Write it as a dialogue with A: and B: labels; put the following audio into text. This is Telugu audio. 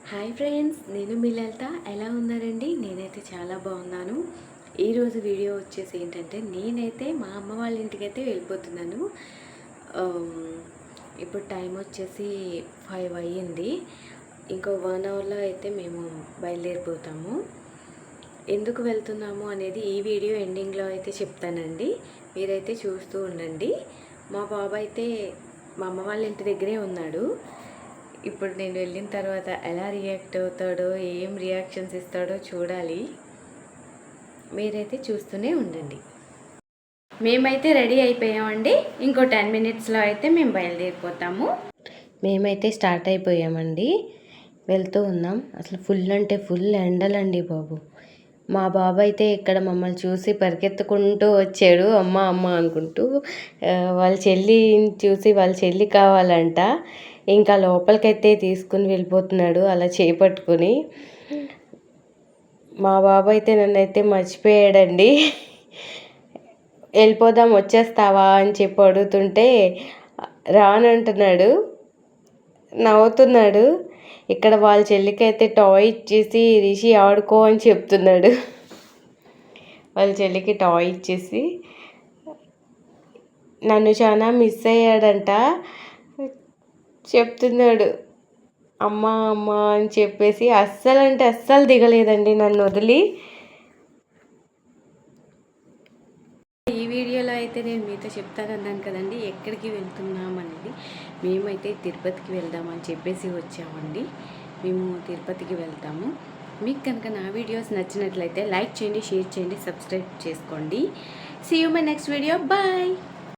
A: హాయ్ ఫ్రెండ్స్, నేను మీ లలిత. ఎలా ఉన్నారండి? నేనైతే చాలా బాగున్నాను. ఈరోజు వీడియో వచ్చేసి ఏంటంటే, నేనైతే మా అమ్మ వాళ్ళ ఇంటికైతే వెళ్ళిపోతున్నాను. ఇప్పుడు టైం వచ్చేసి 5 అయ్యింది. ఇంకో 1 అవర్లో అయితే మేము బయలుదేరిపోతాము. ఎందుకు వెళ్తున్నాము అనేది ఈ వీడియో ఎండింగ్లో అయితే చెప్తానండి. మీరైతే చూస్తూ ఉండండి. మా బాబు అయితే మా అమ్మ వాళ్ళ ఇంటి దగ్గరే ఉన్నాడు. ఇప్పుడు నేను వెళ్ళిన తర్వాత ఎలా రియాక్ట్ అవుతాడో, ఏం రియాక్షన్స్ ఇస్తాడో చూడాలి. మీరైతే చూస్తూనే ఉండండి. మేమైతే రెడీ అయిపోయామండి. ఇంకో 10 మినిట్స్లో అయితే మేము బయలుదేరిపోతాము. మేమైతే స్టార్ట్ అయిపోయామండి. వెళ్తూ ఉన్నాం. అసలు ఫుల్ అంటే ఫుల్ ఎండలండి బాబు. మా బాబు అయితే ఇక్కడ మమ్మల్ని చూసి పరిగెత్తుకుంటూ వచ్చాడు, అమ్మ అమ్మ అనుకుంటూ. వాళ్ళ చెల్లిని చూసి వాళ్ళ చెల్లి కావాలంట. ఇంకా లోపలికైతే తీసుకుని వెళ్ళిపోతున్నాడు అలా చేపట్టుకుని. మా బాబు అయితే నన్నైతే మర్చిపోయాడండి. వెళ్ళిపోదాం, వచ్చేస్తావా అని చెప్పి అడుగుతుంటే రానంటున్నాడు, నవ్వుతున్నాడు. ఇక్కడ వాళ్ళ చెల్లికైతే టాయ్ ఇచ్చేసి రిషి ఆడుకో అని చెప్తున్నాడు. వాళ్ళ చెల్లికి టాయ్ ఇచ్చేసి నన్ను చాలా మిస్ అయ్యాడంట చెప్తున్నాడు. అమ్మ అమ్మ అని చెప్పేసి అస్సలు అంటే అస్సలు దిగలేదండి నన్ను వదిలి. ఈ వీడియోలో అయితే నేను మీతో చెప్తానన్నాను కదండి ఎక్కడికి వెళ్తున్నాం అనేది. మేమైతే తిరుపతికి వెళ్దామని చెప్పేసి వచ్చామండి. మేము తిరుపతికి వెళ్తాము. మీకు కనుక నా వీడియోస్ నచ్చినట్లయితే లైక్ చేయండి, షేర్ చేయండి, సబ్స్క్రైబ్ చేసుకోండి. See you my next video. Bye.